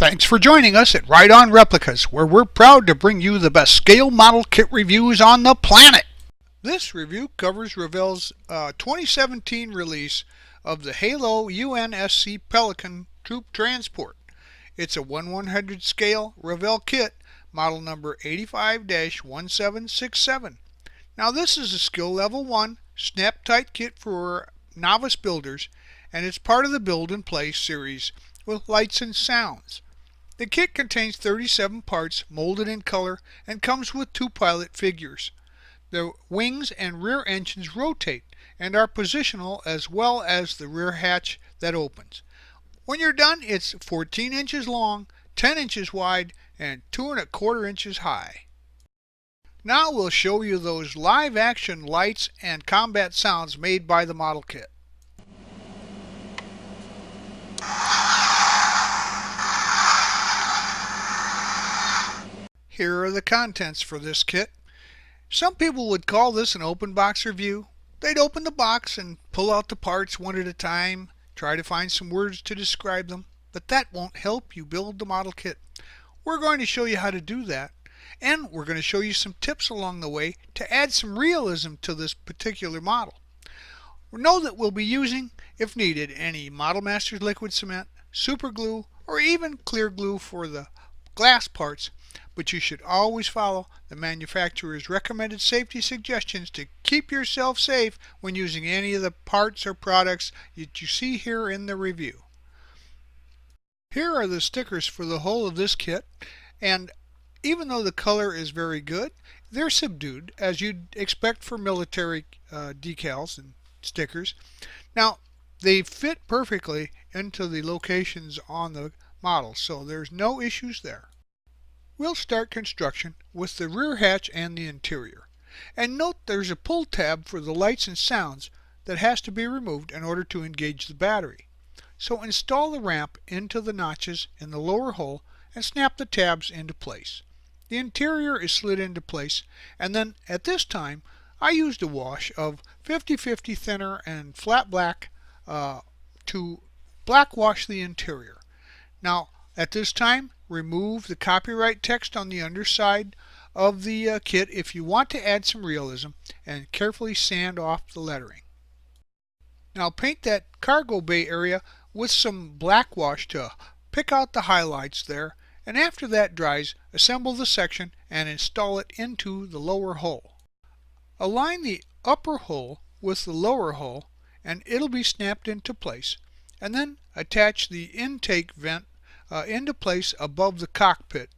Thanks for joining us at Right On Replicas, where we're proud to bring you the best scale model kit reviews on the planet. This review covers Revell's 2017 release of the Halo UNSC Pelican Troop Transport. It's a 1/100 scale Revell kit, model number 85-1767. Now this is a skill level 1 snap-tight kit for novice builders, and it's part of the Build and Play series with lights and sounds. The kit contains 37 parts molded in color and comes with 2 pilot figures. The wings and rear engines rotate and are positional, as well as the rear hatch that opens. When you're done, it's 14 inches long, 10 inches wide, and 2¼ inches high. Now we'll show you those live action lights and combat sounds made by the model kit. Here are the contents for this kit. Some people would call this an open box review. They'd open the box and pull out the parts one at a time, try to find some words to describe them, but that won't help you build the model kit. We're going to show you how to do that, and we're going to show you some tips along the way to add some realism to this particular model. Know that we'll be using, if needed, any Model Masters liquid cement, super glue, or even clear glue for the glass parts, but you should always follow the manufacturer's recommended safety suggestions to keep yourself safe when using any of the parts or products that you see here in the review. Here are the stickers for the whole of this kit, and even though the color is very good, they're subdued, as you'd expect for military decals and stickers. Now, they fit perfectly into the locations on the model, so there's no issues there. We'll start construction with the rear hatch and the interior. And note there's a pull tab for the lights and sounds that has to be removed in order to engage the battery. So install the ramp into the notches in the lower hole and snap the tabs into place. The interior is slid into place, and then at this time I used a wash of 50/50 thinner and flat black to black wash the interior. Now at this time, remove the copyright text on the underside of the kit if you want to add some realism, and carefully sand off the lettering. Now paint that cargo bay area with some black wash to pick out the highlights there, and after that dries, assemble the section and install it into the lower hole. Align the upper hole with the lower hole and it'll be snapped into place, and then attach the intake vent into place above the cockpit.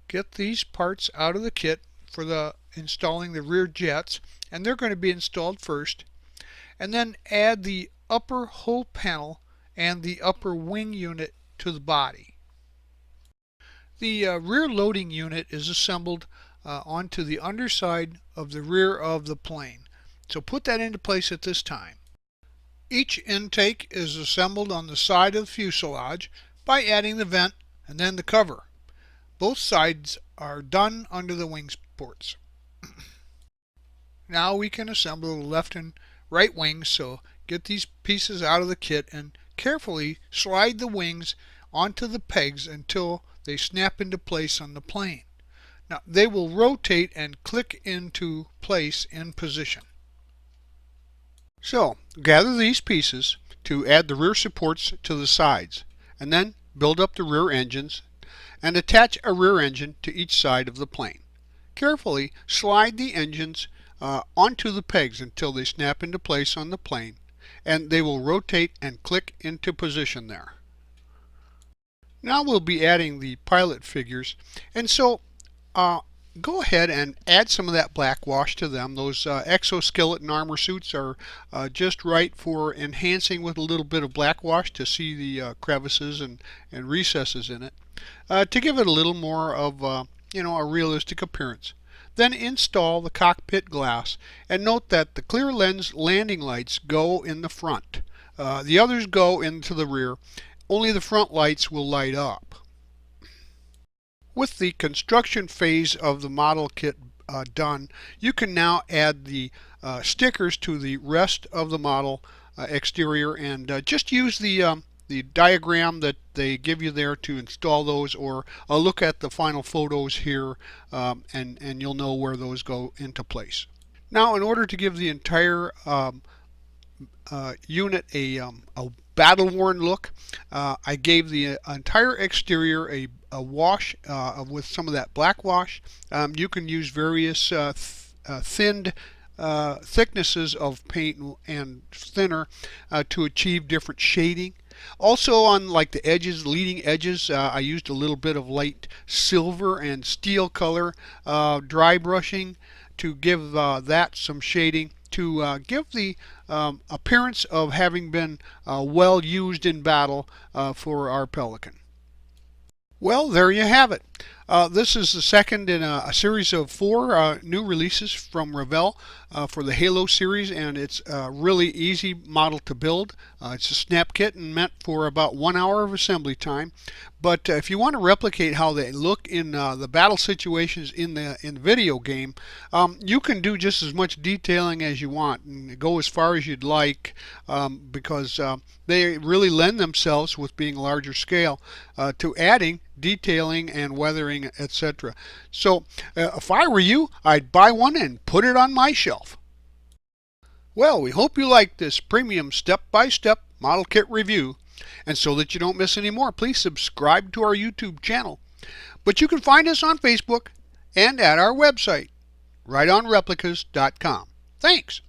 Get these parts out of the kit for installing the rear jets, and they're going to be installed first, and then add the upper hull panel and the upper wing unit to the body. The rear loading unit is assembled onto the underside of the rear of the plane, so put that into place at this time. Each intake is assembled on the side of the fuselage by adding the vent and then the cover. Both sides are done under the wing supports. Now we can assemble the left and right wings, so get these pieces out of the kit and carefully slide the wings onto the pegs until they snap into place on the plane. Now they will rotate and click into place in position. So, gather these pieces to add the rear supports to the sides, and then build up the rear engines and attach a rear engine to each side of the plane. Carefully slide the engines onto the pegs until they snap into place on the plane, and they will rotate and click into position there. Now we'll be adding the pilot figures, and so go ahead and add some of that black wash to them. Those exoskeleton armor suits are just right for enhancing with a little bit of black wash to see the crevices and recesses in it, to give it a little more of a realistic appearance. Then install the cockpit glass, and note that the clear lens landing lights go in the front. The others go into the rear. Only the front lights will light up. With the construction phase of the model kit done, you can now add the stickers to the rest of the model exterior, and just use the the diagram that they give you there to install those, or look at the final photos here, and you'll know where those go into place. Now, in order to give the entire unit a battle-worn look, I gave the entire exterior a wash with some of that black wash. You can use various thinned thicknesses of paint and thinner to achieve different shading. Also, on like the edges, leading edges, I used a little bit of light silver and steel color dry brushing to give that some shading, to give the appearance of having been well used in battle for our Pelican. Well, there you have it. This is the second in a series of 4 new releases from Revell for the Halo series, and it's a really easy model to build. It's a snap kit and meant for about 1 hour of assembly time. But if you want to replicate how they look in the battle situations in the video game, you can do just as much detailing as you want and go as far as you'd like, because they really lend themselves, with being larger scale, to adding detailing and weathering, etc. So if I were you, I'd buy one and put it on my shelf. Well, we hope you like this premium step-by-step model kit review, and so that you don't miss any more, please subscribe to our YouTube channel. But you can find us on Facebook and at our website, rightonreplicas.com. Thanks.